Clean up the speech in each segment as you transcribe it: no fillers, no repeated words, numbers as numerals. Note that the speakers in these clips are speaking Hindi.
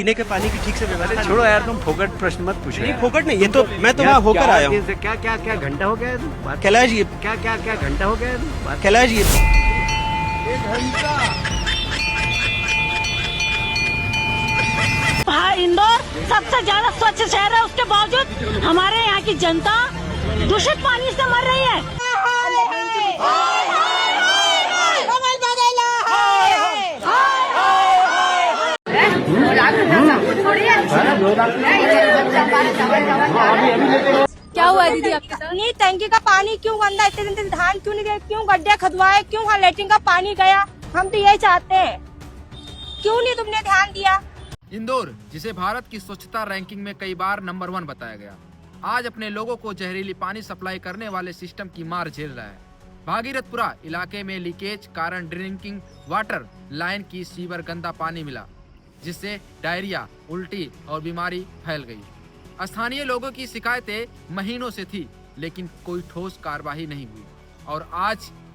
पीने के पानी की ठीक से व्यवस्था। छोड़ो यार, तुम फोकट प्रश्न मत पूछो। नहीं फोकट नहीं, ये तो मैं तो वहाँ होकर आया हूँ। क्या क्या क्या घंटा हो गया बात? कैलाश ये क्या क्या क्या घंटा हो गया बात? कैलाश ये इंदौर सबसे ज्यादा स्वच्छ शहर है, उसके बावजूद हमारे यहाँ की जनता दूषित पानी से मर रही है। क्या हुआ है दीदी आपके साथ? नहीं, टंकी का पानी क्यों गंदा, इतने दिन धान क्यों नहीं गए, क्यों गड्ढे खुदवाए, क्यों वहाँ लेटरिन का पानी गया, हम तो यही चाहते हैं। क्यों नहीं तुमने ध्यान दिया? इंदौर, जिसे भारत की स्वच्छता रैंकिंग में कई बार नंबर 1 बताया गया, आज अपने लोगों को जहरीली पानी सप्लाई करने वाले सिस्टम की मार झेल रहा है। भागीरथपुरा इलाके में लीकेज कारण ड्रिंकिंग वाटर लाइन की सीवर गंदा पानी मिला, जिससे डायरिया, उल्टी और बीमारी फैल गई। स्थानीय लोगों की शिकायतें महीनों से थी, लेकिन कोई ठोस कार्रवाई नहीं हुई और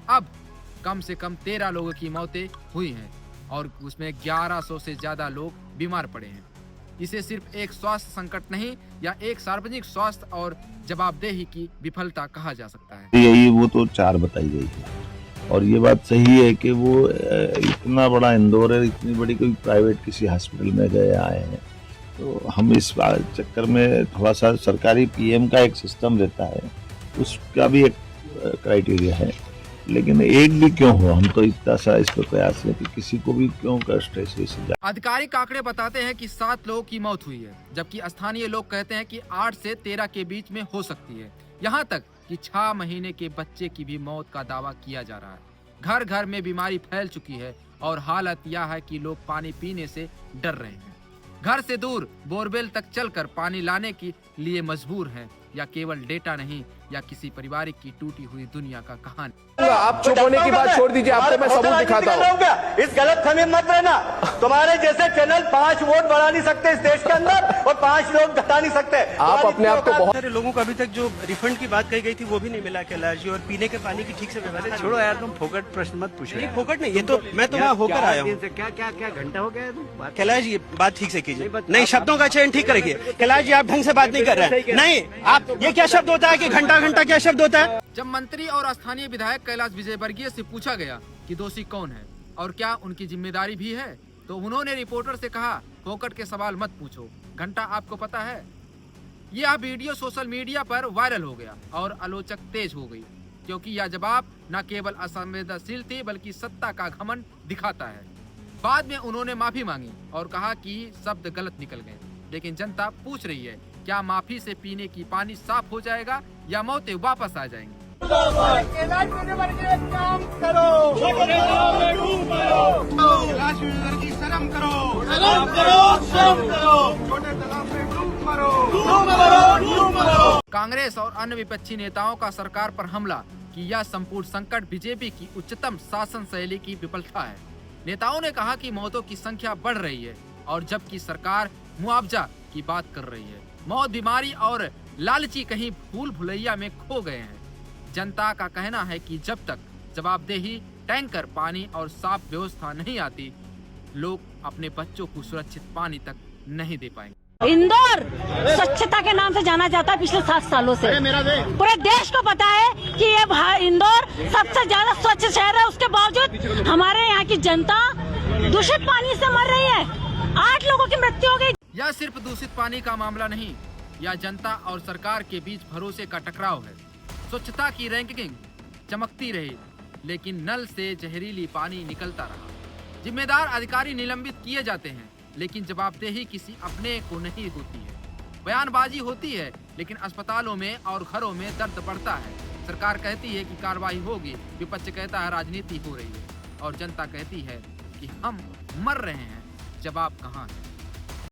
अब कम से कम 13 लोगों की मौतें हुई हैं और उसमें 1100 से ज्यादा लोग बीमार पड़े हैं। इसे सिर्फ एक स्वास्थ्य संकट नहीं या एक सार्वजनिक स्वास्थ्य और जवाबदेही की विफलता कहा जा सकता है। यही वो तो 4 बताई गई है और ये बात सही है कि वो इतना बड़ा इंदौर है, इतनी बड़ी कोई प्राइवेट किसी हॉस्पिटल में गए आए हैं, तो हम इस चक्कर में थोड़ा सा सरकारी पीएम का एक सिस्टम रहता है, उसका भी एक क्राइटेरिया है, लेकिन एक भी क्यों हो, हम तो इतना सा इस पर प्रयास है कि किसी को भी क्यों कष्ट है। आधिकारिक आंकड़े बताते हैं कि 7 लोगों की मौत हुई है, जबकि स्थानीय लोग कहते हैं कि 8 से 13 के बीच में हो सकती है। यहाँ तक कि 6 महीने के बच्चे की भी मौत का दावा किया जा रहा है। घर घर में बीमारी फैल चुकी है और हालत यह है कि लोग पानी पीने से डर रहे हैं। घर से दूर बोरवेल तक चलकर पानी लाने के लिए मजबूर हैं, या केवल डेटा नहीं या किसी पारिवारिक की टूटी हुई दुनिया का कहानी। आप चुप होने की बात छोड़ दीजिए, आपको मैं सबूत दिखाता हूँ। इस गलतफहमी में मत रहना। तुम्हारे जैसे चैनल 5 वोट बढ़ा नहीं सकते इस देश के अंदर और 5 लोग घटा नहीं सकते। आप अपने आप को बहुत सारे लोगों को अभी तक जो रिफंड की बात कही गई थी वो भी नहीं मिला कैलाश जी, और पीने के पानी की ठीक से व्यवस्था। छोड़ो यार, तुम फोकट प्रश्न मत पूछो। नहीं फोकट नहीं, ये तो मैं तो वहाँ होकर आया हूँ। क्या क्या क्या घंटा हो गया बात? कैलाश ये बात ठीक से कीजिए, नहीं शब्दों का चयन ठीक करिए। कैलाश जी आप ढंग से बात नहीं कर रहे हैं। नहीं, आप ये क्या शब्द होता है कि घंटा घंटा क्या शब्द होता है? जब मंत्री और स्थानीय विधायक कैलाश विजयवर्गीय से पूछा गया कि दोषी कौन है और क्या उनकी जिम्मेदारी भी है, तो उन्होंने रिपोर्टर से कहा, फोकट के सवाल मत पूछो, घंटा आपको पता है? यह वीडियो सोशल मीडिया पर वायरल हो गया और आलोचक तेज हो गई, क्योंकि यह जवाब न केवल असंवेदनशील थी बल्कि सत्ता का घमंड दिखाता है। बाद में उन्होंने माफी मांगी और कहा कि शब्द गलत निकल गए, लेकिन जनता पूछ रही है, क्या माफी से पीने की पानी साफ हो जाएगा या मौतें वापस आ जाएंगी? कांग्रेस और अन्य विपक्षी नेताओं का सरकार पर हमला कि यह संपूर्ण संकट बीजेपी की उच्चतम शासन शैली की विफलता है। नेताओं ने कहा कि मौतों की संख्या बढ़ रही है और जबकि सरकार मुआवजा की बात कर रही है, मौत, बीमारी और लालची कहीं भूल भुलैया में खो गए हैं। जनता का कहना है कि जब तक जवाबदेही, टैंकर, पानी और साफ व्यवस्था नहीं आती, लोग अपने बच्चों को सुरक्षित पानी तक नहीं दे पाएंगे। इंदौर स्वच्छता के नाम से जाना जाता है पिछले 7 सालों से। पूरे देश को पता है कि ये इंदौर सबसे ज्यादा स्वच्छ शहर है, उसके बावजूद हमारे यहाँ की जनता दूषित पानी से मर रही है। 8 लोगों की मृत्यु हो गई। यह सिर्फ दूषित पानी का मामला नहीं, यह जनता और सरकार के बीच भरोसे का टकराव है। स्वच्छता की रैंकिंग चमकती रही, लेकिन नल से जहरीली पानी निकलता रहा। जिम्मेदार अधिकारी निलंबित किए जाते हैं, लेकिन जवाबदेही किसी अपने को नहीं होती है। बयानबाजी होती है, लेकिन अस्पतालों में और घरों में दर्द बढ़ता है। सरकार कहती है कि कार्रवाई होगी, विपक्ष कहता है राजनीति हो रही है और जनता कहती है कि हम मर रहे हैं। जवाब कहाँ है?